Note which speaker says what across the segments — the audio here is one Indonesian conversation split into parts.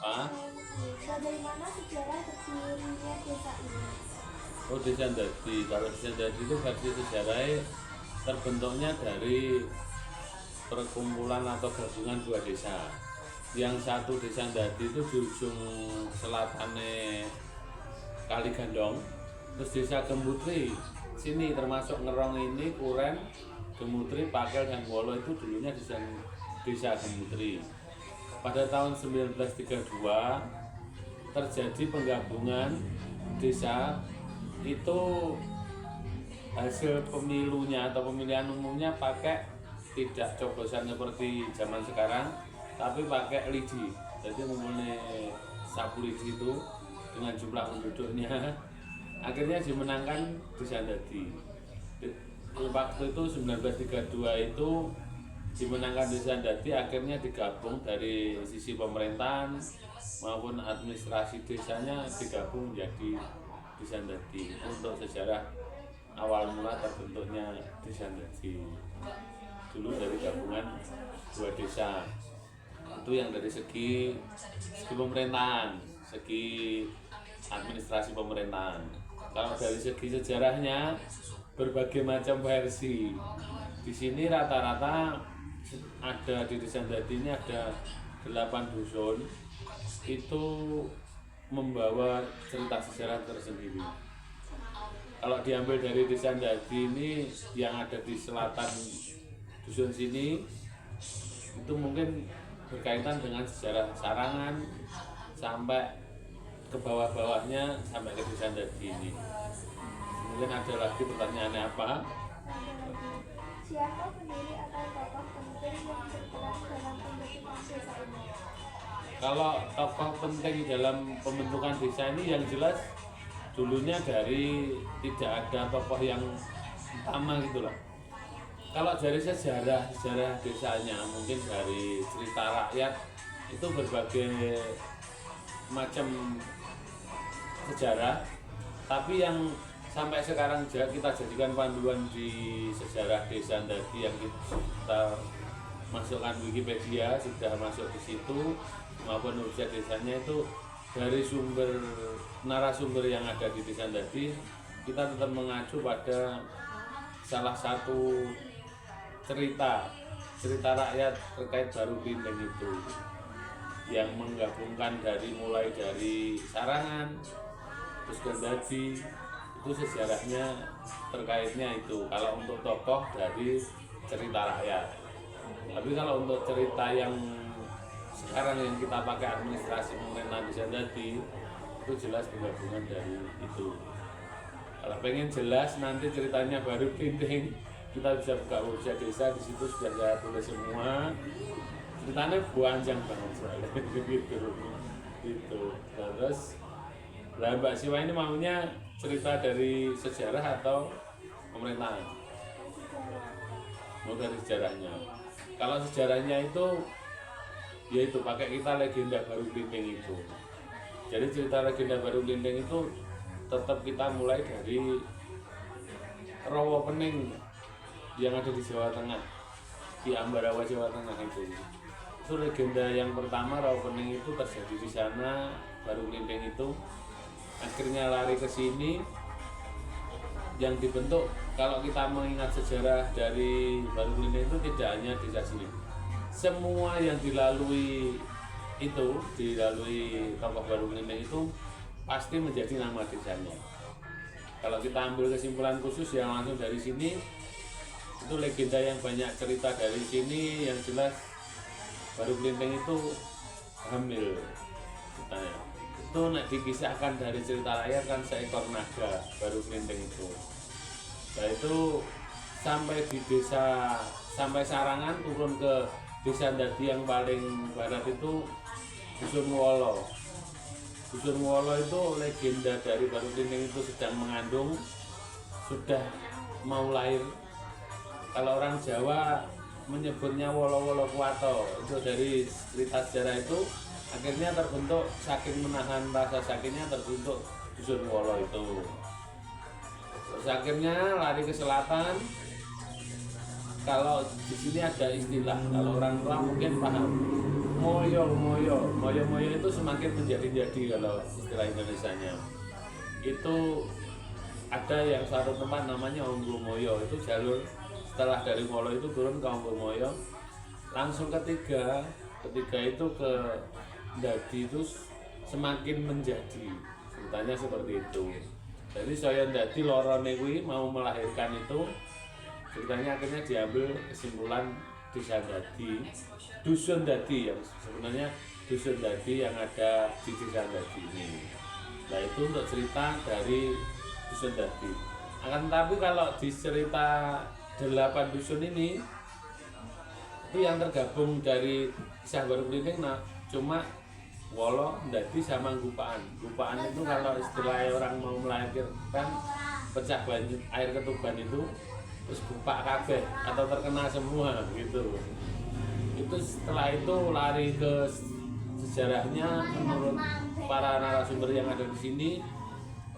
Speaker 1: Ah,
Speaker 2: Bagaimana sejarah berdirinya desa ini?
Speaker 1: oh desa Dadi. Kalau desa Dadi itu versi sejarahnya terbentuknya dari perkumpulan atau gabungan dua desa. Yang satu desa Dadi itu di ujung selatannya Kali Gandong, terus desa Gemutri sini termasuk Ngerong ini, Kuren, Gemutri, Pakel dan Wolo itu dulunya desa Gemutri. Pada tahun 1932 terjadi penggabungan desa itu hasil pemilunya atau pemilihan umumnya pakai tidak coblosan seperti zaman sekarang tapi pakai lidi, jadi mempunyai sapu lidi itu dengan jumlah penduduknya akhirnya dimenangkan desa Dadi. Waktu itu 1932 itu dimenangkan desa Dadi, akhirnya digabung dari sisi pemerintahan maupun administrasi desanya digabung menjadi desa Dadi. Untuk sejarah awal mula terbentuknya desa Dadi dulu dari gabungan dua desa. Itu yang dari segi pemerintahan, segi administrasi pemerintahan. Kalau dari segi sejarahnya berbagai macam versi. Di sini rata-rata ada di desa Dadi ini ada 8 dusun itu membawa cerita sejarah tersendiri. Kalau diambil dari desa Dadi ini yang ada di selatan dusun sini itu mungkin berkaitan dengan sejarah Sarangan sampai ke bawah-bawahnya sampai ke desa Dadi ini. Kemudian ada lagi pertanyaannya apa?
Speaker 2: Siapa pendiri atau tokoh penting yang berperan dalam pembentukan desa ini?
Speaker 1: Kalau tokoh penting dalam pembentukan desa ini yang jelas dulunya dari tidak ada tokoh yang utama gitulah. Kalau dari sejarah desanya mungkin dari cerita rakyat itu berbagai macam sejarah, tapi yang sampai sekarang kita jadikan panduan di sejarah desa Dadi yang kita masukkan Wikipedia sudah masuk di situ maupun website desanya itu dari sumber narasumber yang ada di desa Dadi kita tetap mengacu pada salah satu cerita rakyat terkait Baru Klinteng itu yang menggabungkan mulai dari Sarangan terus ke Dadi. Itu sejarahnya terkaitnya itu kalau untuk tokoh dari cerita rakyat. Tapi kalau untuk cerita yang sekarang yang kita pakai administrasi pemerintahan desa Dadi itu jelas penggabungan dari itu. Kalau pengen jelas nanti ceritanya Baru Klinteng kita bisa buka website desa, di situ sudah saya tulis semua. Ceritanya panjang banget soalnya gitu. Terus Mbak Siwa ini maunya cerita dari sejarah atau pemerintahan? Mau dari sejarahnya. Kalau sejarahnya itu yaitu pakai kita legenda Baru Klinteng itu. Jadi cerita legenda Baru Klinteng itu tetap kita mulai dari Rawa Pening yang ada di Jawa Tengah, di Ambarawa Jawa Tengah itu. Itu legenda yang pertama, Rawa Pening itu terjadi di sana. Baru Klinteng itu akhirnya lari ke sini yang dibentuk. Kalau kita mengingat sejarah dari Baru Klinteng itu tidak hanya desa sini, semua yang dilalui tokoh Baru Klinteng itu pasti menjadi nama desanya. Kalau kita ambil kesimpulan khusus yang langsung dari sini, itu legenda yang banyak cerita dari sini. Yang jelas Baru Klinteng itu hamil ceritanya. Itu nak dikisahkan dari cerita rakyat kan seekor naga Baru Klinteng itu. Nah itu sampai di desa, sampai Sarangan turun ke desa Dadi yang paling barat itu Dusun Wolo. Dusun Wolo itu legenda dari Baru Klinteng itu sedang mengandung, sudah mau lahir. Kalau orang Jawa menyebutnya Wolo-Wolo Kuwato. Itu dari cerita sejarah itu akhirnya terbentuk, saking menahan rasa sakitnya terbentuk Dusun Wolo itu. Terus akhirnya lari ke selatan. Kalau di sini ada istilah, kalau orang tua mungkin paham, moyo itu semakin menjadi kalau istilah Indonesianya. Itu ada yang satu tempat namanya Onggomoyo, itu jalur setelah dari Molo itu turun ke Onggomoyo, langsung ketiga itu ke Dadi itu semakin menjadi, ceritanya seperti itu. Jadi saya Dadi lorone kuwi mau melahirkan itu, ceritanya akhirnya diambil kesimpulan desa Dadi, dusun Dadi yang sebenarnya dusun Dadi yang ada di desa Dadi ini. Nah itu untuk cerita dari dusun Dadi. Akan tetapi kalau di cerita 8 dusun ini itu yang tergabung dari kisah baru Blining, nah cuma Wolo, Dadi sama Gupaan. Gupaan itu kalau istilah orang mau melahirkan pecah banjir air ketuban itu terus gupak kabeh atau terkena semua gitu. Itu setelah itu lari ke sejarahnya menurut para narasumber yang ada di sini,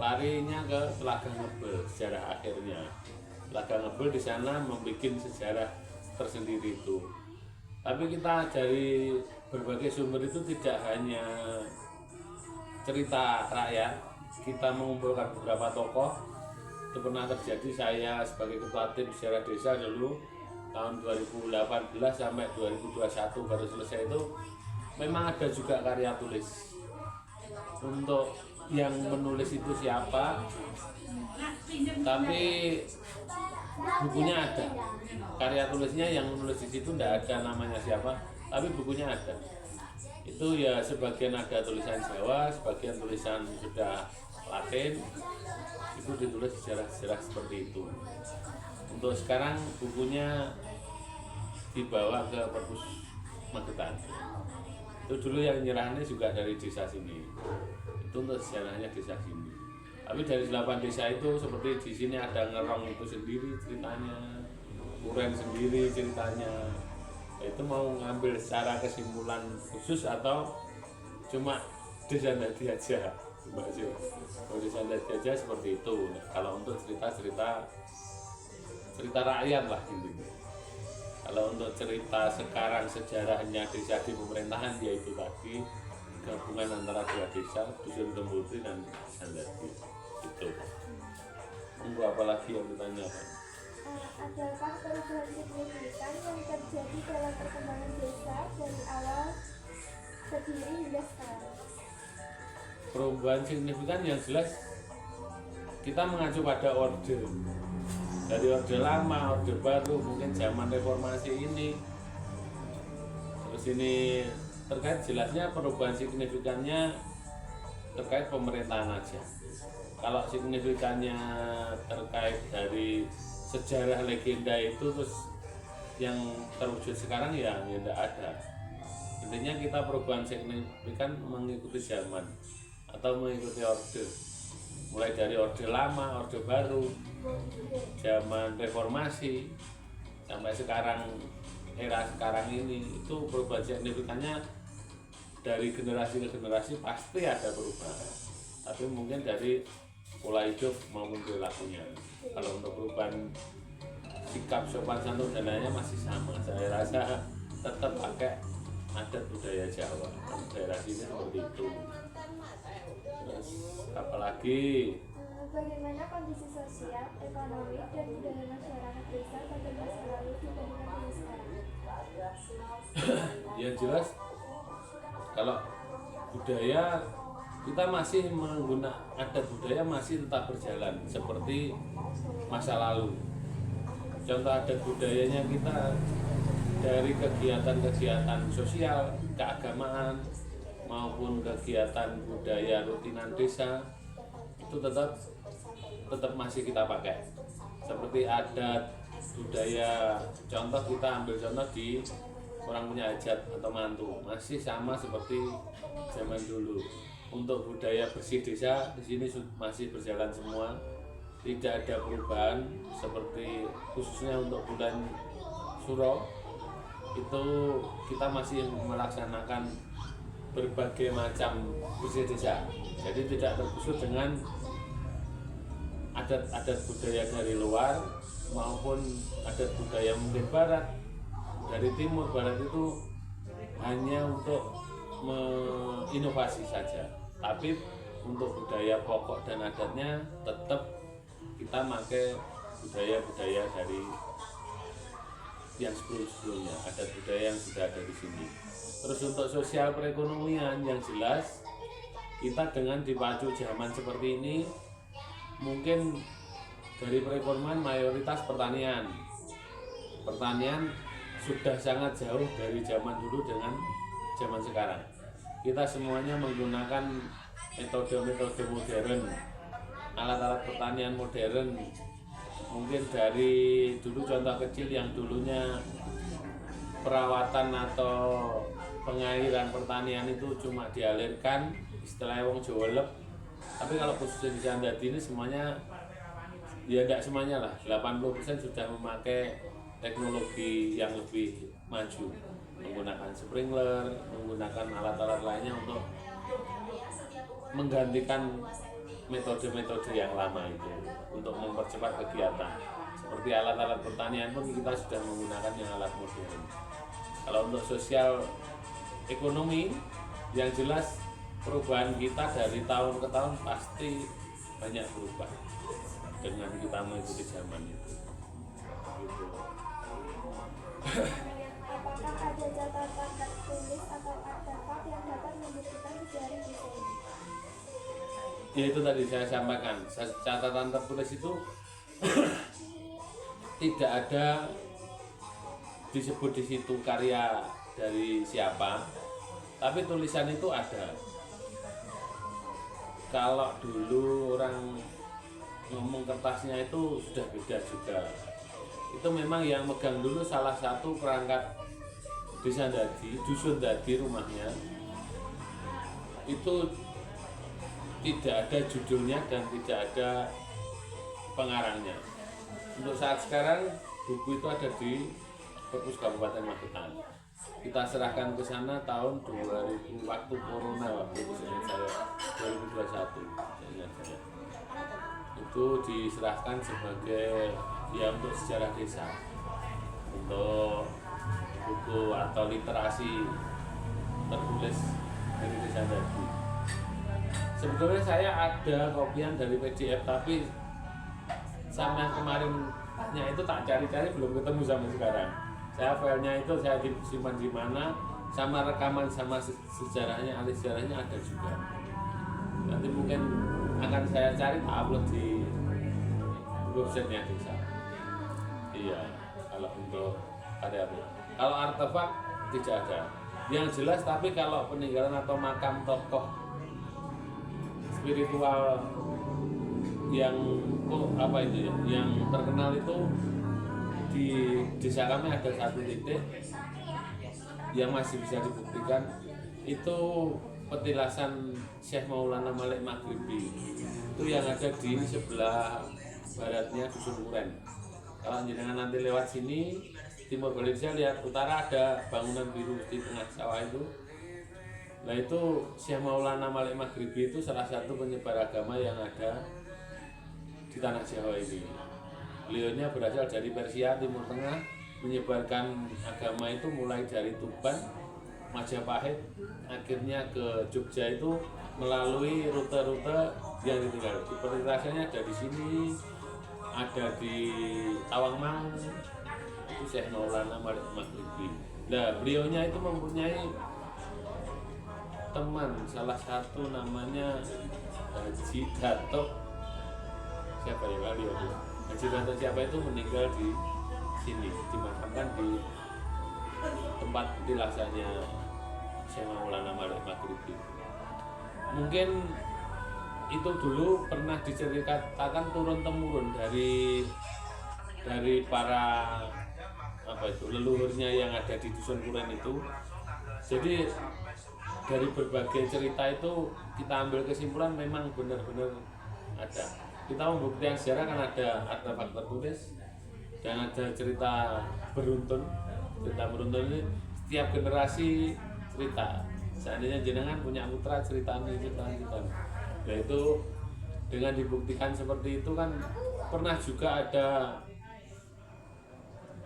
Speaker 1: larinya ke Telaga Ngebel, sejarah akhirnya. Telaga Ngebel di sana membuat sejarah tersendiri itu. Tapi kita dari berbagai sumber itu tidak hanya cerita rakyat, kita mengumpulkan beberapa tokoh. Itu pernah terjadi, saya sebagai ketua tim sejarah desa dulu tahun 2018 sampai 2021 baru selesai itu, memang ada juga karya tulis. Untuk yang menulis itu siapa, tapi bukunya ada, karya tulisnya yang menulis di situ tidak ada namanya siapa, tapi bukunya ada. Itu ya sebagian ada tulisan Jawa, sebagian tulisan sudah Latin, itu ditulis sejarah-sejarah seperti itu. Untuk sekarang bukunya dibawa ke Perpus Magetan. Itu dulu yang nyerahnya juga dari desa sini. Itu untuk sejarahnya desa sini. Tapi dari 8 desa itu seperti di sini ada Ngerong itu sendiri ceritanya, Kuren sendiri ceritanya. Itu mau ngambil secara kesimpulan khusus atau cuma desa Dadi aja? Kalau desa Dadi aja seperti itu. Kalau untuk cerita rakyat lah intinya. Kalau untuk cerita sekarang sejarahnya desa di pemerintahan, yaitu tadi gabungan antara dua desa, Dusun Kembutri dan Desa Dadi. Itu. Tunggu apa lagi yang ditanyakan?
Speaker 2: Adakah perubahan signifikan yang terjadi dalam perkembangan desa dari awal berdiri hingga sekarang?
Speaker 1: Perubahan signifikan yang jelas kita mengacu pada orde. Dari orde lama, orde baru, mungkin zaman reformasi ini. Terus ini terkait jelasnya perubahan signifikannya terkait pemerintahan aja. Kalau signifikannya terkait dari sejarah legenda itu terus yang terwujud sekarang ya tidak ada. Intinya kita perubahan signifikan mengikuti zaman atau mengikuti orde. Mulai dari orde lama, orde baru, zaman reformasi sampai sekarang, era sekarang ini, itu perubahan signifikannya dari generasi ke generasi pasti ada perubahan. Tapi mungkin dari pola hidup maupun perilakunya. Kalau untuk perubahan sikap sopan santun dan lainnya masih sama. Saya rasa tetap pakai adat budaya Jawa. Daerah sini seperti itu. Terus apalagi
Speaker 2: Bagaimana kondisi sosial, ekonomi, dan budaya masyarakat desa pada masa lalu dibandingkan dengan sekarang?
Speaker 1: yang jelas kalau budaya kita masih menggunakan adat budaya masih tetap berjalan seperti masa lalu. Contoh adat budayanya kita dari kegiatan-kegiatan sosial, keagamaan maupun kegiatan budaya rutinan desa itu tetap masih kita pakai. Seperti adat budaya, contoh kita ambil contoh di orang punya hajat atau mantu, masih sama seperti zaman dulu. Untuk budaya bersih desa di sini masih berjalan semua, tidak ada perubahan. Seperti khususnya untuk bulan Suro itu kita masih melaksanakan berbagai macam bersih desa. Jadi tidak terkhusus dengan adat-adat budaya dari luar maupun adat budaya mungkin barat, dari timur barat itu hanya untuk menginovasi saja, tapi untuk budaya pokok dan adatnya tetap kita pakai budaya-budaya dari yang sebelumnya, adat budaya yang sudah ada di sini. Terus untuk sosial perekonomian yang jelas kita dengan dipacu zaman seperti ini, mungkin dari perekonomian mayoritas pertanian sudah sangat jauh dari zaman dulu dengan zaman sekarang. Kita semuanya menggunakan metode-metode modern, alat-alat pertanian modern. Mungkin dari dulu contoh kecil yang dulunya perawatan atau pengairan pertanian itu cuma dialirkan istilahnya wong Jawa. Tapi kalau khususnya di Sandati ini semuanya, ya tidak semuanya lah, 80% sudah memakai teknologi yang lebih maju, menggunakan sprinkler, menggunakan alat-alat lainnya untuk menggantikan metode-metode yang lama itu untuk mempercepat kegiatan. Seperti alat-alat pertanian pun kita sudah menggunakan yang alat modern. Kalau untuk sosial ekonomi, yang jelas perubahan kita dari tahun ke tahun pasti banyak berubah dengan kita mengikuti zaman itu. Gitu.
Speaker 2: Apakah ada catatan tertulis atau artefak yang dapat membuktikan sejarah desain?
Speaker 1: Ya itu tadi saya sampaikan, catatan tertulis itu tidak ada disebut di situ karya dari siapa, tapi tulisan itu ada. Kalau dulu orang ngomong kertasnya itu sudah beda juga. Itu memang yang megang dulu salah satu perangkat desa Dadi, dusun Dadi rumahnya. Itu tidak ada judulnya dan tidak ada pengarangnya. Untuk saat sekarang buku itu ada di Perpus Kabupaten Magetan. Kita serahkan ke sana tahun 2000 waktu corona, waktu itu saya 2021 ingat saya. Itu diserahkan sebagai ya untuk sejarah desa, untuk buku atau literasi tertulis dari desa Dadi. Sebetulnya saya ada kopian dari PDF, tapi sama kemarinnya itu tak cari-cari belum ketemu sampai sekarang. Saya filenya itu saya disimpan di mana, sama rekaman sama sejarahnya, ahli sejarahnya ada juga. Nanti mungkin akan saya cari, upload di websitenya desa. Iya, kalau untuk karya. Kalau artefak tidak ada. Yang jelas, tapi kalau peninggalan atau makam tokoh spiritual yang apa itu ya, yang terkenal itu di desa kami ada satu titik yang masih bisa dibuktikan, itu petilasan Syekh Maulana Malik Maghribi, itu yang ada di sebelah baratnya Dusun Kuren. Kalau jenengan nanti lewat sini timur balik saya lihat utara ada bangunan biru di tengah sawah itu. Nah itu Syekh Maulana Malik Maghribi itu salah satu penyebar agama yang ada di tanah Jawa ini. Beliaunya berasal dari Persia, Timur Tengah, menyebarkan agama itu mulai dari Tuban, Majapahit, akhirnya ke Jogja itu melalui rute-rute yang ditinggal. Perlintasannya ada di sini, ada di Tawangmangu, itu Syekh Maulana Malik Maghribi. Nah beliaunya itu mempunyai teman, salah satu namanya Haji Datuk siapa ya kali ya, Haji Datuk siapa itu meninggal di sini, dimakamkan di tempat petilasannya Syekh Maulana Malik Maghribi. Mungkin itu dulu pernah diceritakan turun temurun dari para apa itu leluhurnya yang ada di Dusun Kuren itu. Jadi dari berbagai cerita itu kita ambil kesimpulan memang benar-benar ada. Kita membuktikan sejarah kan ada artefak tertulis dan ada cerita beruntun. Cerita beruntun ini setiap generasi cerita. Seandainya jenengan punya putra cerita ini. Nah itu dengan dibuktikan seperti itu kan pernah juga ada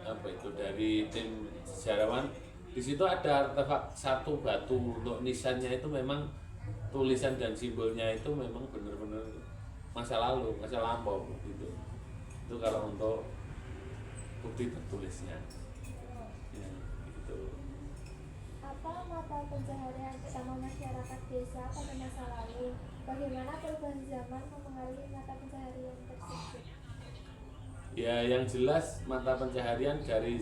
Speaker 1: apa itu dari tim sejarawan Di situ ada artefak satu batu untuk nisannya itu memang tulisan dan simbolnya itu memang benar-benar masa lalu, masa lampau gitu. Itu kalau untuk bukti tertulisnya. Ya, gitu.
Speaker 2: Apa mata pencaharian utama masyarakat desa pada masa lalu? Bagaimana perubahan zaman mempengaruhi mata pencaharian tersebut?
Speaker 1: Ya, yang jelas mata pencaharian dari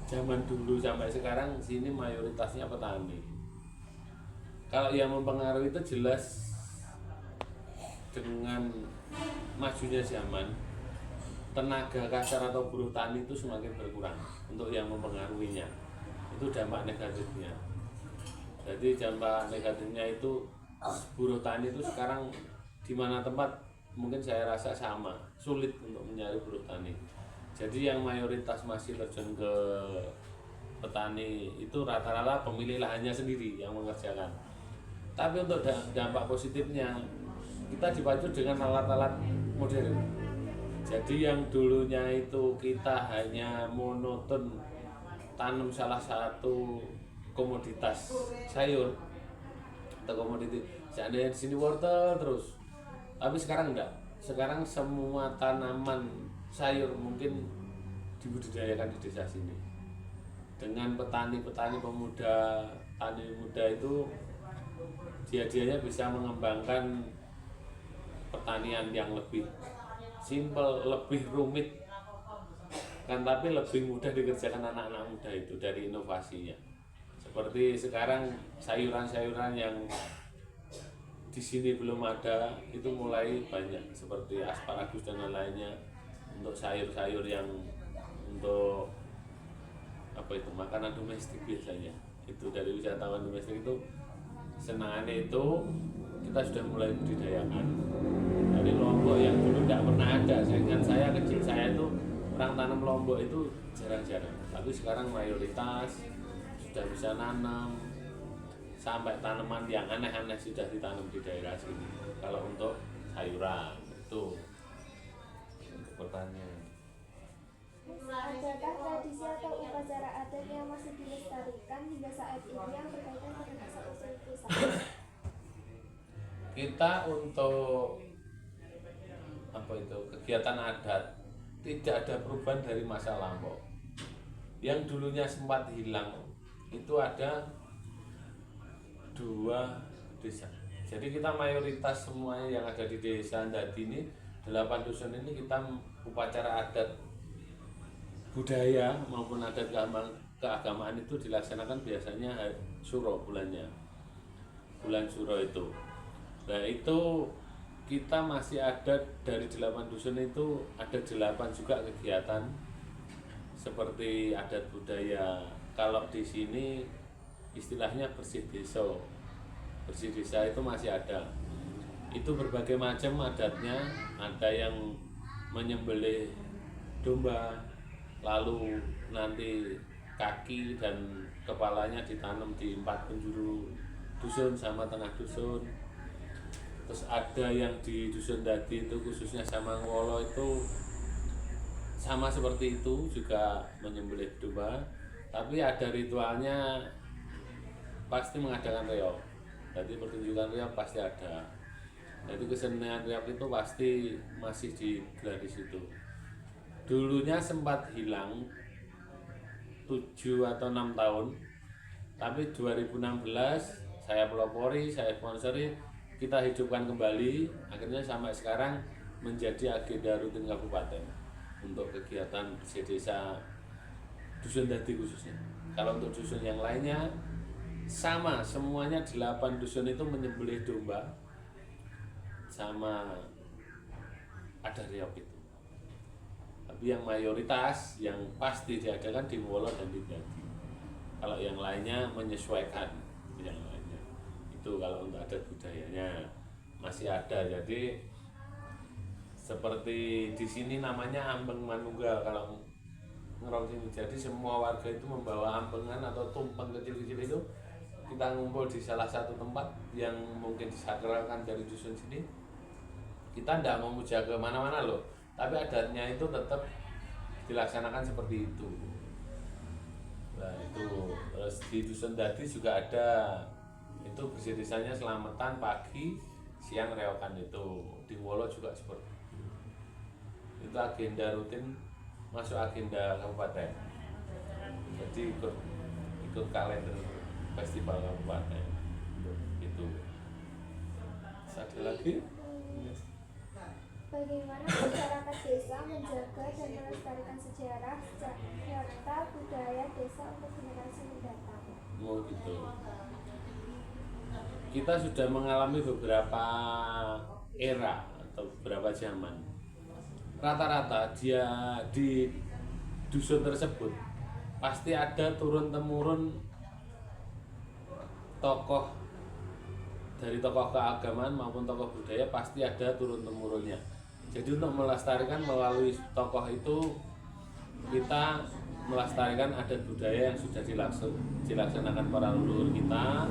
Speaker 1: zaman dulu sampai sekarang sini mayoritasnya petani. Kalau yang mempengaruhi itu jelas dengan majunya zaman, tenaga kasar atau buruh tani itu semakin berkurang untuk yang mempengaruhinya. Itu dampak negatifnya. Jadi dampak negatifnya itu buruh tani itu sekarang di mana tempat mungkin saya rasa sama, sulit untuk mencari buruh tani. Jadi yang mayoritas masih terjun ke petani itu rata-rata pemilik lahannya sendiri yang mengerjakan. Tapi untuk dampak positifnya kita dipacu dengan alat-alat modern. Jadi yang dulunya itu kita hanya monoton tanam salah satu komoditas sayur atau komoditi, seandainya di sini wortel terus. Tapi sekarang enggak. Sekarang semua tanaman sayur mungkin dibudidayakan di desa sini. Dengan petani-petani pemuda, tani muda itu dia bisa mengembangkan pertanian yang lebih simpel, lebih rumit kan, tapi lebih mudah dikerjakan anak-anak muda itu dari inovasinya. Seperti sekarang sayuran-sayuran yang di sini belum ada itu mulai banyak, seperti asparagus dan lain-lainnya, untuk sayur-sayur yang untuk apa itu makanan domestik biasanya. Itu dari wisatawan domestik itu senangannya itu kita sudah mulai budidayakan dari lombok yang dulu tidak pernah ada. Seingat saya kecil saya itu orang tanam lombok itu jarang-jarang, tapi sekarang mayoritas sudah bisa nanam, sampai tanaman yang aneh-aneh sudah ditanam di daerah sini. Kalau untuk sayuran itu untuk pertanian.
Speaker 2: Adakah tradisi atau upacara adat yang masih dilestarikan hingga saat ini yang berkaitan dengan asal-usul desa?
Speaker 1: Kita untuk apa itu kegiatan adat tidak ada perubahan dari masa lampau. Yang dulunya sempat hilang itu ada 2 desa. Jadi kita mayoritas semuanya yang ada di desa Andati ini 8 dusun ini kita upacara adat budaya maupun adat keagamaan itu dilaksanakan biasanya Suro bulannya, bulan Suro itu. Nah itu kita masih ada dari 8 dusun itu ada 8 juga kegiatan seperti adat budaya. Kalau di sini istilahnya bersih desa. Bersih desa itu masih ada. Itu berbagai macam adatnya, ada yang menyembelih domba, lalu nanti kaki dan kepalanya ditanam di 4 penjuru dusun sama tengah dusun. Terus ada yang di dusun Dadi itu khususnya Samangwolo itu sama seperti itu juga menyembelih domba, tapi ada ritualnya, pasti mengadakan reog. Jadi pertunjukan reog pasti ada. Jadi kesenian reog itu pasti masih digelar di situ. Dulunya sempat hilang 7 atau 6 tahun, tapi 2016 saya pelopori, saya sponsori, kita hidupkan kembali. Akhirnya sampai sekarang menjadi agenda rutin kabupaten untuk kegiatan bersih desa dusun Dadi khususnya. Kalau untuk dusun yang lainnya sama, semuanya 8 dusun itu menyembelih domba sama ada reog itu. Tapi yang mayoritas yang pasti diadakan di Wolo dan di Dadi. Kalau yang lainnya menyesuaikan yang lainnya. Itu kalau untuk adat budayanya masih ada. Jadi seperti di sini namanya Ambeng Manunggal kalau ngerong sini. Jadi semua warga itu membawa ambengan atau tumpeng kecil-kecil itu, kita ngumpul di salah satu tempat yang mungkin disakralkan dari dusun sini. Kita tidak memuja ke mana-mana loh, tapi adatnya itu tetap dilaksanakan seperti itu. Nah itu terus di Dusun Dadi juga ada itu bersih desanya selamatan pagi siang reokan itu di Wolo juga seperti itu agenda rutin masuk agenda kabupaten jadi ikut kalender festival kabupaten itu ada lagi.
Speaker 2: Bagaimana masyarakat desa menjaga dan melestarikan sejarah serta budaya desa untuk generasi mendatang?
Speaker 1: Oh gitu. Kita sudah mengalami beberapa era atau beberapa zaman. Rata-rata dia di dusun tersebut pasti ada turun temurun tokoh dari tokoh keagamaan maupun tokoh budaya pasti ada turun temurunnya. Jadi untuk melestarikan melalui tokoh itu kita melestarikan adat budaya yang sudah dilaksanakan para leluhur kita.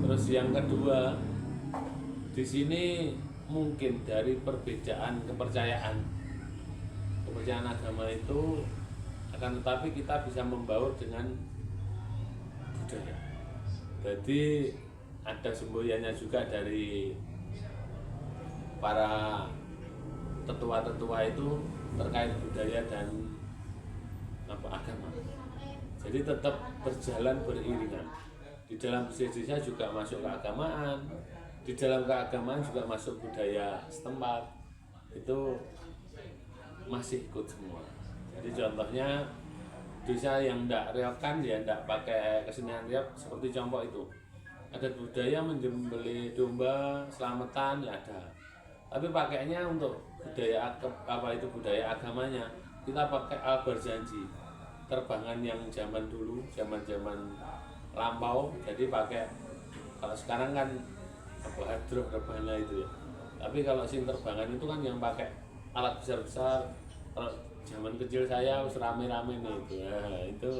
Speaker 1: Terus yang kedua, di sini mungkin dari kepercayaan agama itu akan tetapi kita bisa membaur dengan budaya. Jadi ada semboyannya juga dari para tetua-tetua itu terkait budaya dan agama. Jadi tetap berjalan beriringan. Di dalam desa juga masuk keagamaan, di dalam keagamaan juga masuk budaya setempat. Itu masih ikut semua. Jadi contohnya desa yang ndak reokan ya ndak pakai kesenian reok seperti Compok itu. Ada budaya menyembelih domba selamatan ya ada. Tapi pakainya untuk budaya budaya agamanya kita pakai berjanji terbangan yang zaman dulu zaman lampau jadi pakai kalau sekarang kan hadroh rebana itu ya tapi kalau sing terbangan itu kan yang pakai alat besar kalau zaman kecil saya harus rame-rame nih itu nah, itu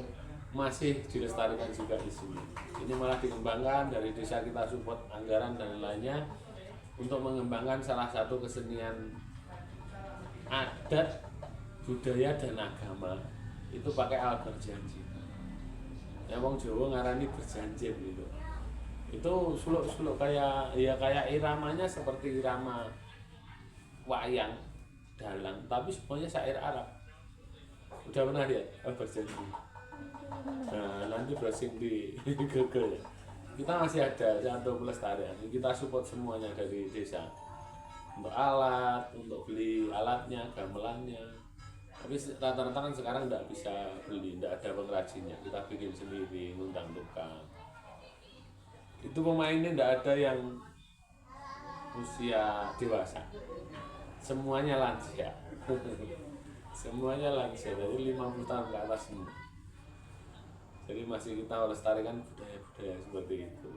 Speaker 1: masih dilestarikan juga di sini ini malah dikembangkan dari desa kita support anggaran dan lainnya untuk mengembangkan salah satu kesenian adat, budaya dan agama itu pakai alat berjanji. Ya wong Jawa ngarani berjanji gitu. Itu suluk-suluk kayak iramanya seperti irama wayang dalang, tapi semuanya syair Arab. Udah pernah lihat berjanji? Nah, nanti browsing di Google ya. Kita masih ada satu pelestarian kita support semuanya dari desa untuk alat untuk beli alatnya gamelannya tapi rata-rata kan sekarang tidak bisa beli tidak ada pengrajinnya kita bikin sendiri ngundang tukang itu pemainnya tidak ada yang usia dewasa semuanya lansia semuanya lansia dari 50 tahun ke atas semua jadi masih kita melestarikan budaya seperti itu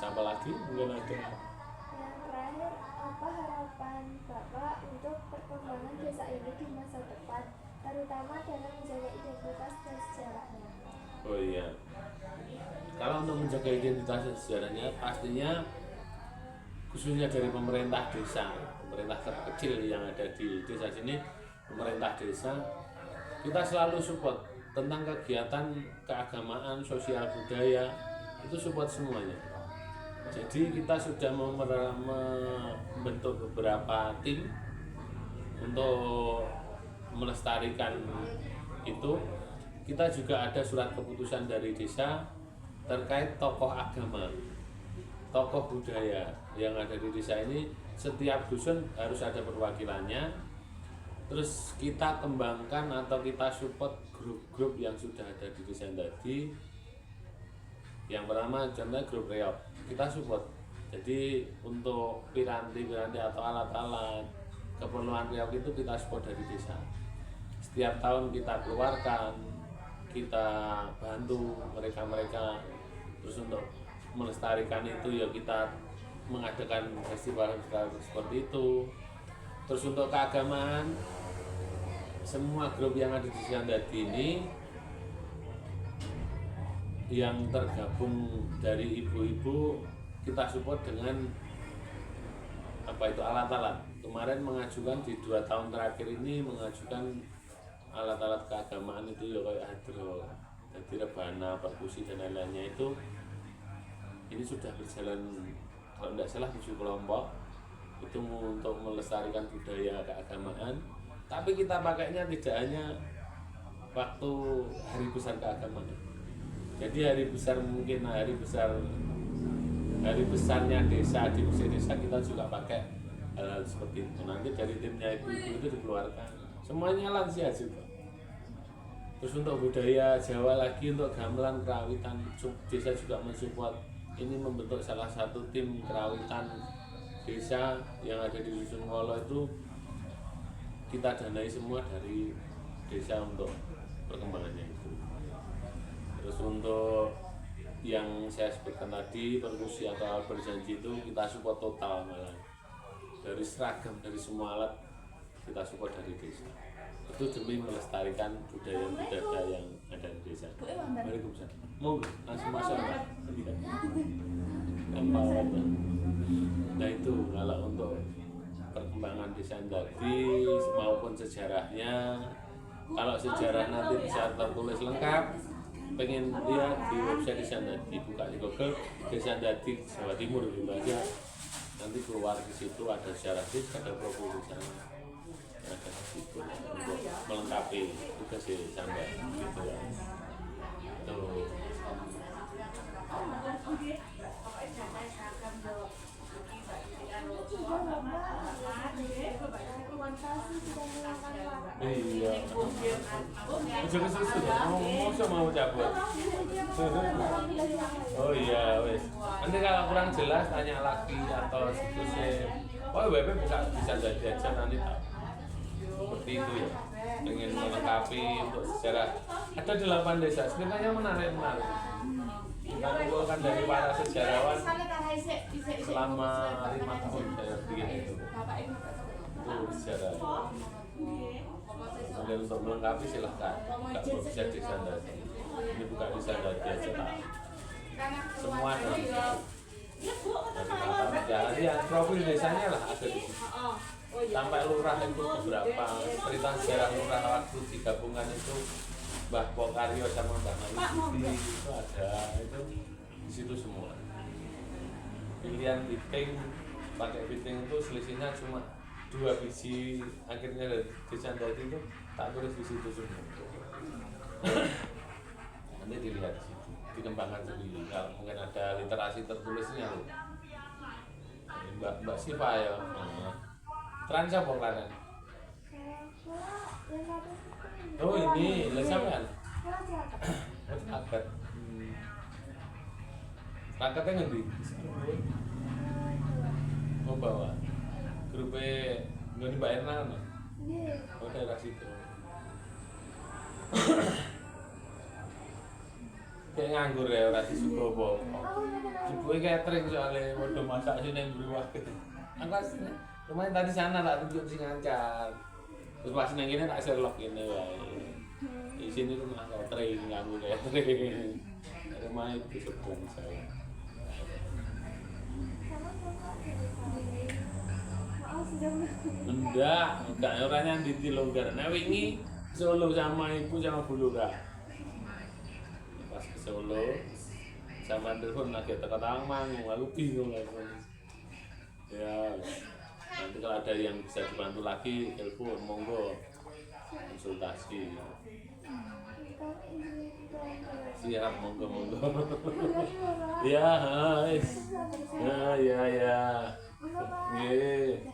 Speaker 1: sampai lagi mungkin ada
Speaker 2: Yang terakhir, apa harapan Bapak untuk perkembangan desa ini di masa depan, terutama dalam menjaga identitas dan sejarahnya?
Speaker 1: oh iya kalau untuk menjaga identitas dan sejarahnya pastinya khususnya dari pemerintah desa pemerintah terkecil yang ada di desa sini pemerintah desa kita selalu support tentang kegiatan keagamaan, sosial budaya itu support semuanya. Jadi kita sudah membentuk beberapa tim untuk melestarikan itu. Kita juga ada surat keputusan dari desa terkait tokoh agama, tokoh budaya yang ada di desa ini. Setiap dusun harus ada perwakilannya. Terus kita kembangkan atau kita support grup-grup yang sudah ada di desa tadi. Yang pertama contohnya grup reok kita support. Jadi untuk piranti atau alat-alat keperluan reok itu kita support dari desa. Setiap tahun kita keluarkan, kita bantu mereka. Terus untuk melestarikan itu ya kita mengadakan festival seperti itu. Terus untuk keagamaan semua grup yang ada di Dadi ini yang tergabung dari ibu-ibu kita support dengan alat-alat. Kemarin mengajukan di 2 tahun terakhir ini mengajukan alat-alat keagamaan itu ya kayak hadro, jadi rebana, perkusi dan lain-lainnya itu ini sudah berjalan kalau tidak salah 7 kelompok itu untuk melestarikan budaya keagamaan. Tapi kita pakainya tidak hanya waktu hari besar keagamaan. Jadi hari besar mungkin hari besarnya desa di musik desa kita juga pakai hal-hal seperti itu. Nanti dari timnya ibu-ibu itu dikeluarkan. Semuanya lansia juga. Terus untuk budaya Jawa lagi untuk gamelan kerawitan desa juga mensupport. Ini membentuk salah satu tim kerawitan desa yang ada di Dusun Ngolo itu kita danai semua dari desa untuk perkembangannya itu. Terus untuk yang saya sebutkan tadi perkusi atau berjanji itu kita support total malah dari seragam dari semua alat kita support dari desa. Itu demi melestarikan budaya yang ada di desa. Waalaikumsalam. Monggo langsung masuk Pak. Nah itu kalau untuk perkembangan desa tadi maupun sejarahnya, kalau sejarah nanti bisa tertulis lengkap, pengen lihat di website Desa Ndadi, buka di Google Desa Ndadi Jawa Timur gitu aja, nanti keluar di situ ada sejarah desa, ada profil di sana, ada di situ untuk melengkapi tugas di Samba gitu ya. Tuh. Iya. Jangan susu. Mau cabut. Oh iya, wes. Nanti kalau kurang jelas tanya lagi atau situsnya. Oh, WP bisa jadi aja nanti tak. Seperti itu ya. Pengen melengkapi untuk sejarah. Ada 8 desa. Sebenarnya menarik. Kita kumpulkan dari para sejarawan selama 5 tahun saya bikin itu sejarah. Kemudian untuk melengkapi silahkan, nggak perlu bisa Desa Ndadi. Ini bukan Desa Ndadi aja tak. Semua dari kata ya profil desanya lah ada di situ. Sampai lurah itu beberapa cerita sejarah lurah waktu digabungan itu. Mbah Pokaryo sama Mbah Malusuti itu ada itu di situ semua. Pilihan piting pakai piting itu selisihnya cuma 2 biji, akhirnya dari Desa Ndadi itu tak tulis di situ semua. Nanti dilihat di situ, dikembangkan sendiri. Kalau mungkin ada literasi tertulisnya loh. Mbak Siva ya. Transa Pokaran. Oh ini, lah sampean. Rakat. Rakatnya ngendi? Oh bawa. Grupnya nggak Mbak Erna kan? Oh daerah situ. Kayak nganggur ya, orang di Sukobo. Ibunya catering soalnya, waduh masak sih yang berubah gitu. Aku lumayan tadi sana tak tunjuk si Ngancar. Terus pas neng ini tak Sherlock ini wae. Di sini rumah catering, nganggur catering. Rumah itu sebelum saya. Enggak orangnya di Longgar. Nah wingi Solo sama ibu sama Bulura. Pas ke Solo sama telepon lagi teka-teka manggung, aku bingung lah. Ya, nanti kalau ada yang bisa dibantu lagi telepon monggo konsultasi. Siap monggo. Ya, guys. Ya. Nggih.